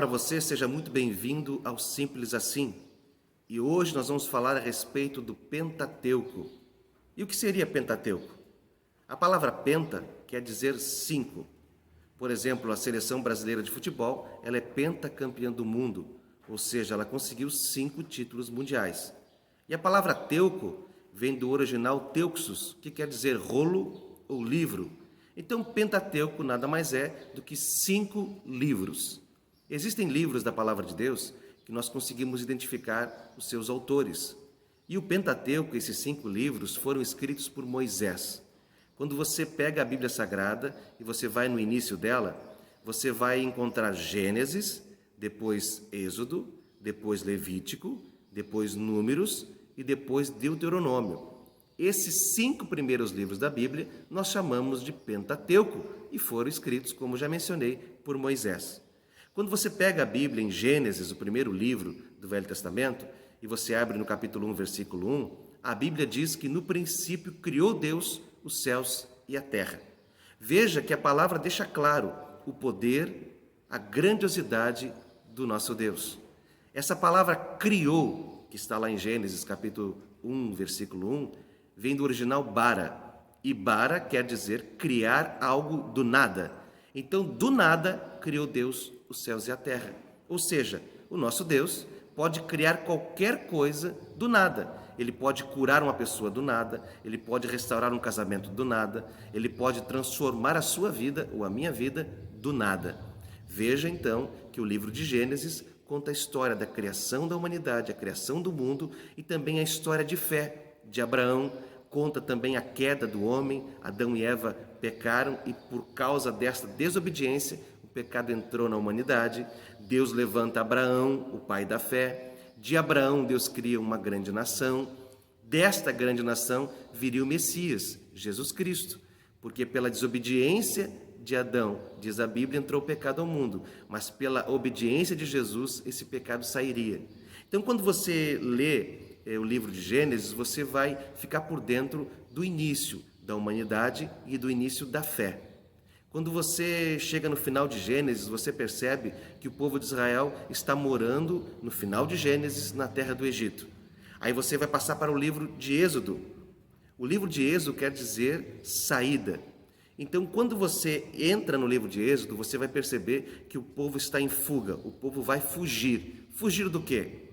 para você, seja muito bem-vindo ao Simples Assim. E hoje nós vamos falar a respeito do Pentateuco. E o que seria Pentateuco? A palavra penta quer dizer 5. Por exemplo, a seleção brasileira de futebol, ela é pentacampeã do mundo, ou seja, ela conseguiu 5 títulos mundiais. E a palavra teuco vem do original teuxos, que quer dizer rolo ou livro. Então, Pentateuco nada mais é do que 5 livros. Existem livros da Palavra de Deus que nós conseguimos identificar os seus autores. E o Pentateuco, esses 5 livros, foram escritos por Moisés. Quando você pega a Bíblia Sagrada e você vai no início dela, você vai encontrar Gênesis, depois Êxodo, depois Levítico, depois Números e depois Deuteronômio. Esses 5 primeiros livros da Bíblia nós chamamos de Pentateuco e foram escritos, como já mencionei, por Moisés. Quando você pega a Bíblia em Gênesis, o primeiro livro do Velho Testamento, e você abre no capítulo 1, versículo 1, a Bíblia diz que no princípio criou Deus os céus e a terra. Veja que a palavra deixa claro o poder, a grandiosidade do nosso Deus. Essa palavra criou, que está lá em Gênesis capítulo 1, versículo 1, vem do original bara. E bara quer dizer criar algo do nada. Então, do nada, criou Deus os céus e a terra. Ou seja, o nosso Deus pode criar qualquer coisa do nada. Ele pode curar uma pessoa do nada, ele pode restaurar um casamento do nada, ele pode transformar a sua vida ou a minha vida do nada. Veja então que o livro de Gênesis conta a história da criação da humanidade, a criação do mundo e também a história de fé de Abraão. Conta também a queda do homem, Adão e Eva pecaram e por causa desta desobediência, o pecado entrou na humanidade. Deus levanta Abraão, o pai da fé. De Abraão, Deus cria uma grande nação. Desta grande nação viria o Messias, Jesus Cristo. Porque pela desobediência de Adão, diz a Bíblia, entrou o pecado ao mundo. Mas pela obediência de Jesus, esse pecado sairia. Então, quando você lê o livro de Gênesis, você vai ficar por dentro do início da humanidade e do início da fé. Quando você chega no final de Gênesis, você percebe que o povo de Israel está morando, no final de Gênesis, na terra do Egito. Aí você vai passar para o livro de Êxodo. O livro de Êxodo quer dizer saída. Então, quando você entra no livro de Êxodo, você vai perceber que o povo está em fuga, o povo vai fugir. Fugir do quê?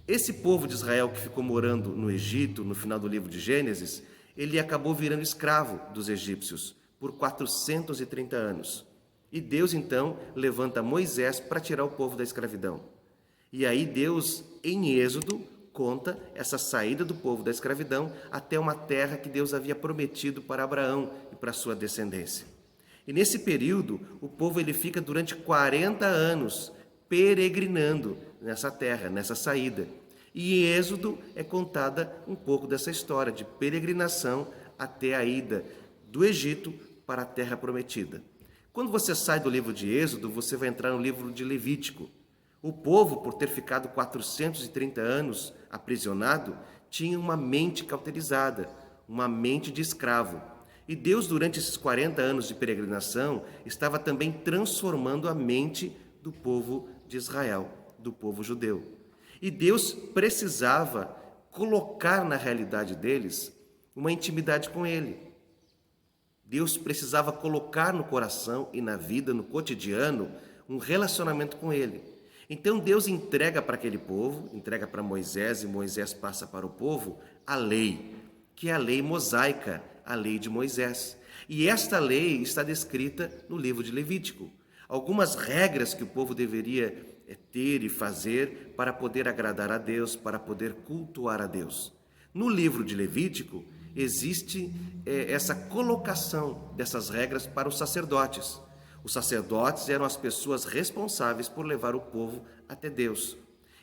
Esse povo de Israel que ficou morando no Egito, no final do livro de Gênesis, ele acabou virando escravo dos egípcios por 430 anos. E Deus, então, levanta Moisés para tirar o povo da escravidão. E aí Deus, em Êxodo, conta essa saída do povo da escravidão até uma terra que Deus havia prometido para Abraão e para sua descendência. E nesse período, o povo ele fica durante 40 anos peregrinando nessa terra, nessa saída. E em Êxodo é contada um pouco dessa história de peregrinação até a ida do Egito para a terra prometida. Quando você sai do livro de Êxodo, você vai entrar no livro de Levítico. O povo, por ter ficado 430 anos aprisionado, tinha uma mente cauterizada, uma mente de escravo. E Deus, durante esses 40 anos de peregrinação, estava também transformando a mente do povo de Israel, do povo judeu. E Deus precisava colocar na realidade deles uma intimidade com Ele. Deus precisava colocar no coração e na vida, no cotidiano, um relacionamento com Ele. Então Deus entrega para aquele povo, entrega para Moisés, e Moisés passa para o povo a lei, que é a lei mosaica, a lei de Moisés. E esta lei está descrita no livro de Levítico. Algumas regras que o povo deveria ter e fazer para poder agradar a Deus, para poder cultuar a Deus. No livro de Levítico, existe essa colocação dessas regras para os sacerdotes. Os sacerdotes eram as pessoas responsáveis por levar o povo até Deus.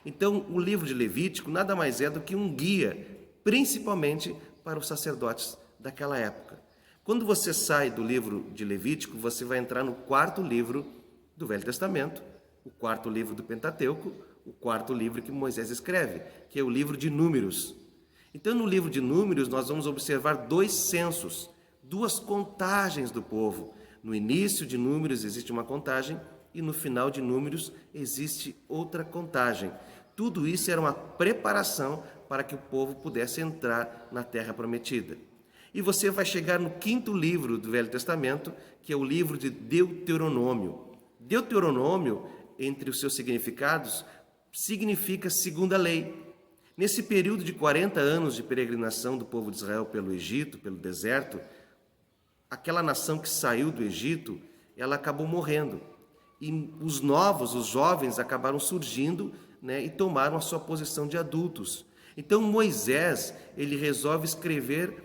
Então, o livro de Levítico nada mais é do que um guia, principalmente para os sacerdotes daquela época. Quando você sai do livro de Levítico, você vai entrar no 4º livro do Velho Testamento, o 4º livro do Pentateuco, o 4º livro que Moisés escreve, que é o livro de Números. Então, no livro de Números, nós vamos observar 2 censos, 2 contagens do povo. No início de Números existe uma contagem e no final de Números existe outra contagem. Tudo isso era uma preparação para que o povo pudesse entrar na Terra Prometida. E você vai chegar no 5º livro do Velho Testamento, que é o livro de Deuteronômio. Deuteronômio, entre os seus significados, significa segunda lei. Nesse período de 40 anos de peregrinação do povo de Israel pelo Egito, pelo deserto, aquela nação que saiu do Egito, ela acabou morrendo. E os novos, os jovens, acabaram surgindo, né, e tomaram a sua posição de adultos. Então Moisés, ele resolve escrever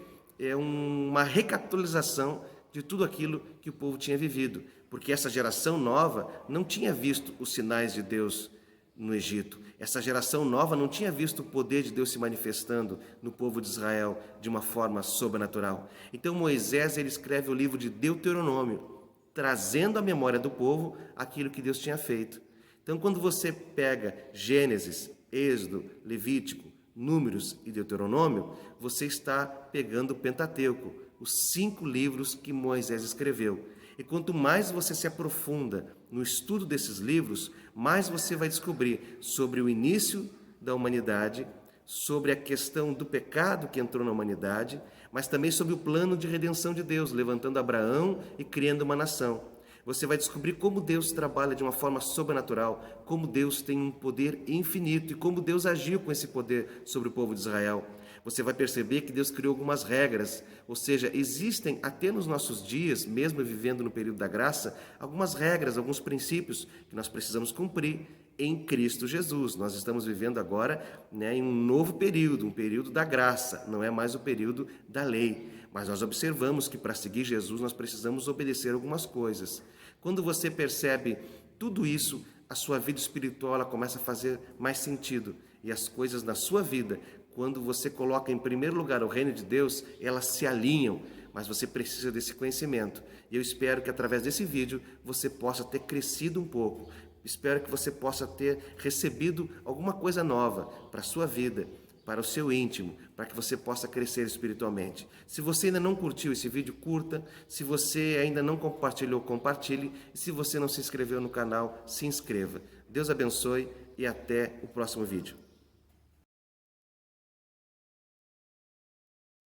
uma recapitulação de tudo aquilo que o povo tinha vivido, porque essa geração nova não tinha visto os sinais de Deus no Egito. Essa geração nova não tinha visto o poder de Deus se manifestando no povo de Israel de uma forma sobrenatural. Então Moisés, ele escreve o livro de Deuteronômio, trazendo à memória do povo aquilo que Deus tinha feito. Então, quando você pega Gênesis, Êxodo, Levítico, Números e Deuteronômio, você está pegando o Pentateuco, os 5 livros que Moisés escreveu. E quanto mais você se aprofunda no estudo desses livros, mais você vai descobrir sobre o início da humanidade, sobre a questão do pecado que entrou na humanidade, mas também sobre o plano de redenção de Deus, levantando Abraão e criando uma nação. Você vai descobrir como Deus trabalha de uma forma sobrenatural, como Deus tem um poder infinito e como Deus agiu com esse poder sobre o povo de Israel. Você vai perceber que Deus criou algumas regras, ou seja, existem até nos nossos dias, mesmo vivendo no período da graça, algumas regras, alguns princípios que nós precisamos cumprir em Cristo Jesus. Nós estamos vivendo agora, né, em um novo período, um período da graça, não é mais o período da lei. Mas nós observamos que para seguir Jesus nós precisamos obedecer algumas coisas. Quando você percebe tudo isso, a sua vida espiritual ela começa a fazer mais sentido. E as coisas na sua vida, quando você coloca em primeiro lugar o reino de Deus, elas se alinham. Mas você precisa desse conhecimento. E eu espero que através desse vídeo você possa ter crescido um pouco. Espero que você possa ter recebido alguma coisa nova para a sua vida, para o seu íntimo, para que você possa crescer espiritualmente. Se você ainda não curtiu esse vídeo, curta. Se você ainda não compartilhou, compartilhe. E se você não se inscreveu no canal, se inscreva. Deus abençoe e até o próximo vídeo.